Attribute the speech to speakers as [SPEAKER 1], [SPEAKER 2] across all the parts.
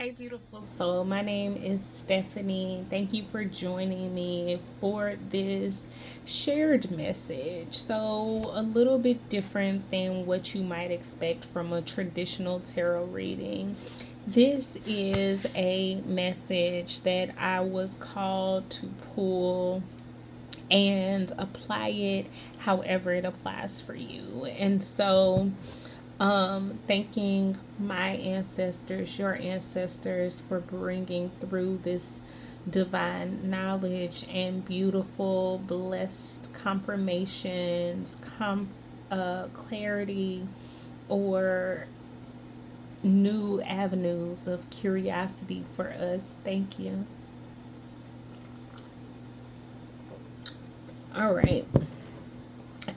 [SPEAKER 1] Hey, beautiful soul. My name is Stephanie. Thank you for joining me for this shared message. So, a little bit different than what you might expect from a traditional tarot reading. This is a message that I was called to pull and apply it however it applies for you. And so, thanking my ancestors, your ancestors, for bringing through this divine knowledge and beautiful, blessed confirmations, clarity, or new avenues of curiosity for us. Thank you. All right.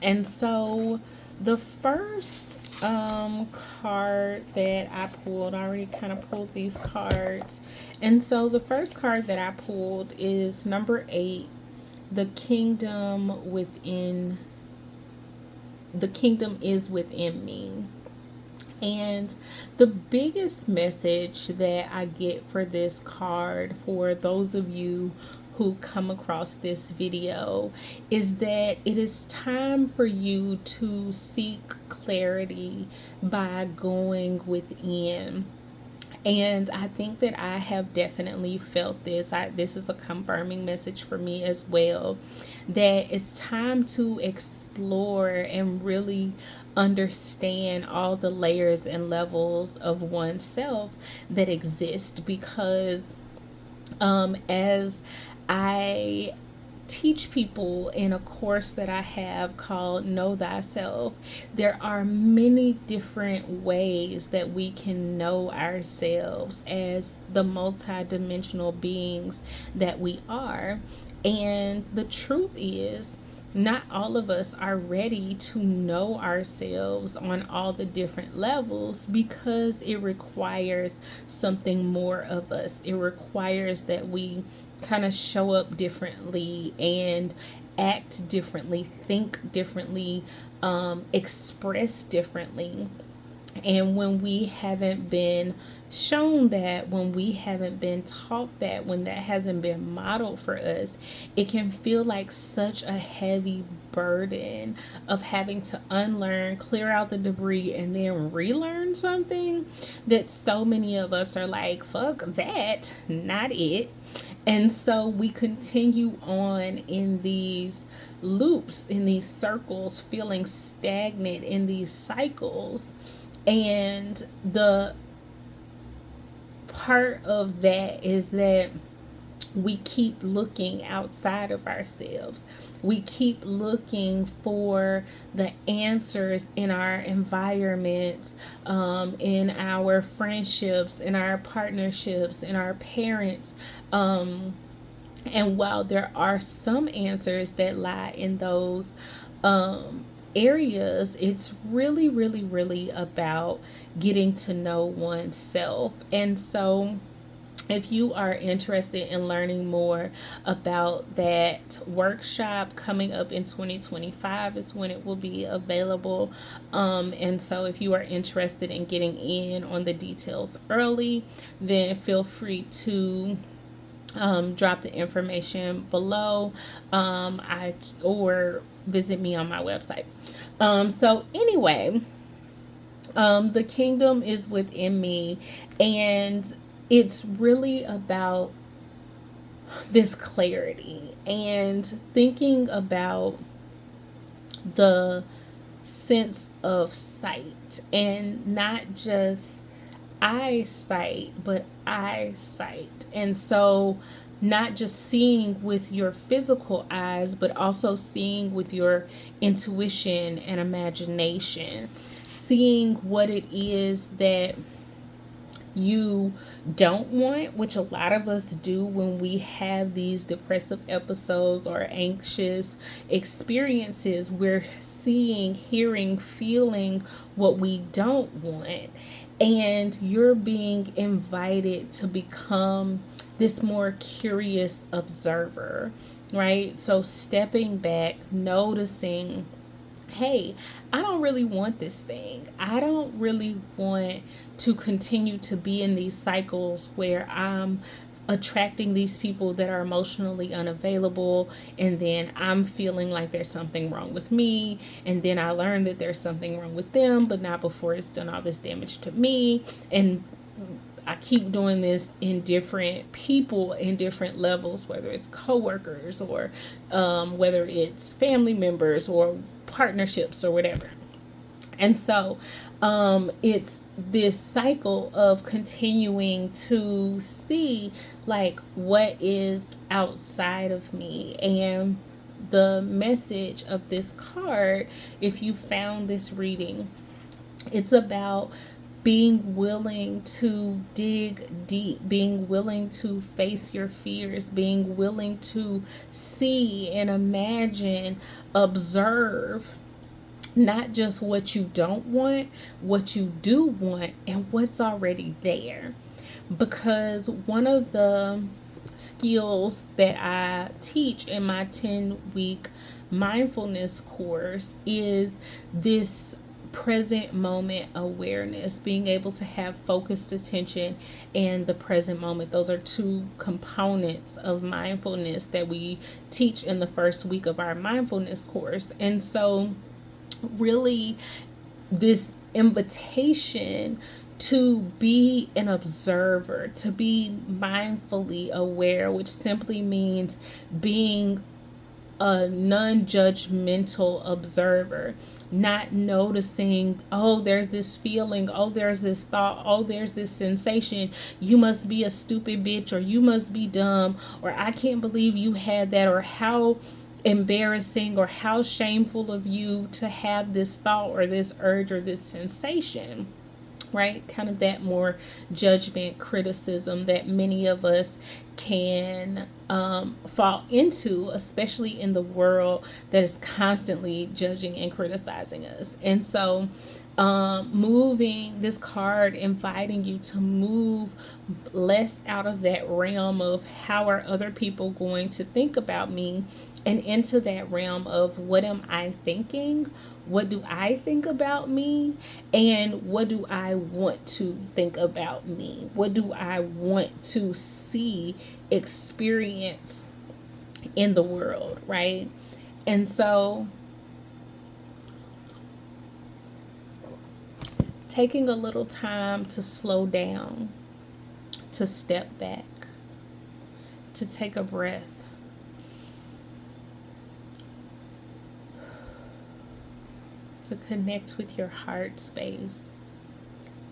[SPEAKER 1] And so the first card that I pulled, I already kind of pulled these cards. And so the first card that I pulled is number 8, the kingdom within the kingdom is within me. And the biggest message that I get for this card, for those of you who come across this video, is that it is time for you to seek clarity by going within. And I think that I have definitely felt this. This is a confirming message for me as well, that it's time to explore and really understand all the layers and levels of oneself that exist. Because as I teach people in a course that I have called Know Thyself, there are many different ways that we can know ourselves as the multidimensional beings that we are. And the truth is, not all of us are ready to know ourselves on all the different levels, because it requires something more of us. It requires that we kind of show up differently and act differently, think differently, express differently. And when we haven't been shown that, when we haven't been taught that, when that hasn't been modeled for us, it can feel like such a heavy burden of having to unlearn, clear out the debris, and then relearn something, that so many of us are like, fuck that, not it. And so we continue on in these loops, in these circles, feeling stagnant in these cycles. And the part of that is that we keep looking outside of ourselves. We keep looking for the answers in our environments, in our friendships, in our partnerships, in our parents. And while there are some answers that lie in those areas, it's really, really, really about getting to know oneself. And so, if you are interested in learning more about that workshop, coming up in 2025 is when it will be available. And so if you are interested in getting in on the details early, then feel free to drop the information below, or visit me on my website. So anyway, the kingdom is within me, and it's really about this clarity and thinking about the sense of sight, and not just eyesight, but eyesight. And so, not just seeing with your physical eyes, but also seeing with your intuition and imagination, seeing what it is that you don't want, which a lot of us do when we have these depressive episodes or anxious experiences. We're seeing, hearing, feeling what we don't want. And you're being invited to become this more curious observer, right? So stepping back, noticing hey, I don't really want this thing. I don't really want to continue to be in these cycles where I'm attracting these people that are emotionally unavailable, and then I'm feeling like there's something wrong with me, and then I learn that there's something wrong with them, but not before it's done all this damage to me. And I keep doing this in different people in different levels, whether it's coworkers or whether it's family members or partnerships or whatever. And so it's this cycle of continuing to see like what is outside of me. And the message of this card, if you found this reading, it's about being willing to dig deep, being willing to face your fears, being willing to see and imagine, observe not just what you don't want, what you do want, and what's already there. Because one of the skills that I teach in my 10-week mindfulness course is this present moment awareness, being able to have focused attention in the present moment. Those are two components of mindfulness that we teach in the first week of our mindfulness course. And so really this invitation to be an observer, to be mindfully aware, which simply means being a non-judgmental observer, not noticing, oh, there's this feeling, oh, there's this thought, oh, there's this sensation, you must be a stupid bitch, or you must be dumb, or I can't believe you had that, or how embarrassing or how shameful of you to have this thought or this urge or this sensation, right? Kind of that more judgment, criticism that many of us can fall into, especially in the world that is constantly judging and criticizing us. And so moving this card, inviting you to move less out of that realm of how are other people going to think about me, and into that realm of what am I thinking, what do I think about me, and what do I want to think about me, what do I want to see, experience in the world, right? And so taking a little time to slow down, to step back, to take a breath, to connect with your heart space,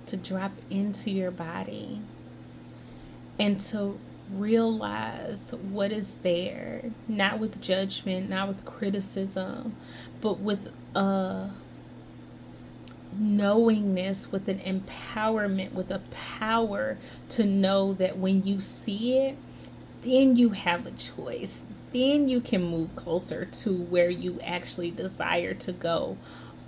[SPEAKER 1] to drop into your body, and to realize what is there, not with judgment, not with criticism, but with a knowingness, with an empowerment, with a power to know that when you see it, then you have a choice. Then you can move closer to where you actually desire to go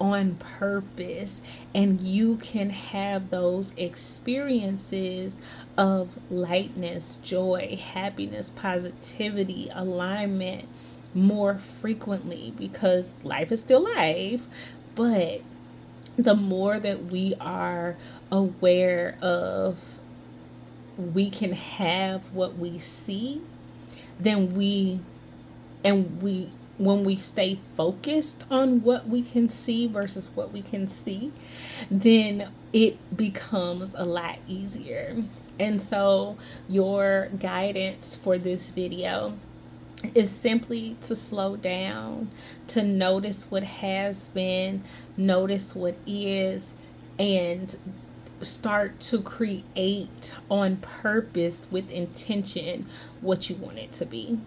[SPEAKER 1] on purpose, and you can have those experiences of lightness, joy, happiness, positivity, alignment more frequently, because life is still life. But the more that we are aware of, we can have what we see, then when we stay focused on what we can see versus what we can see, then it becomes a lot easier. And so your guidance for this video is simply to slow down, to notice what has been, notice what is, and start to create on purpose with intention what you want it to be.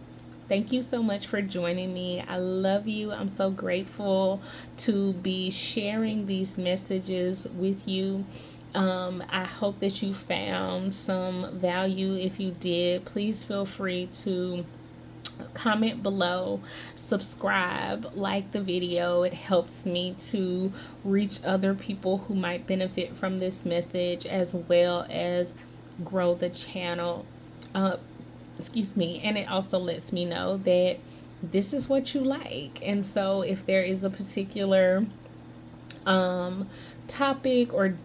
[SPEAKER 1] Thank you so much for joining me. I love you. I'm so grateful to be sharing these messages with you. I hope that you found some value. If you did, please feel free to comment below, subscribe, like the video. It helps me to reach other people who might benefit from this message, as well as grow the channel. Excuse me. And it also lets me know that this is what you like. And so if there is a particular topic or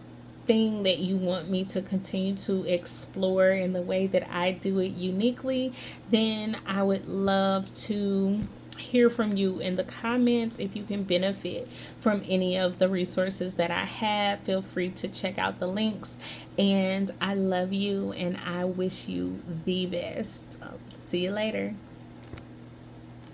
[SPEAKER 1] thing that you want me to continue to explore in the way that I do it uniquely, then I would love to hear from you in the comments. If you can benefit from any of the resources that I have, feel free to check out the links. And I love you and I wish you the best. See you later.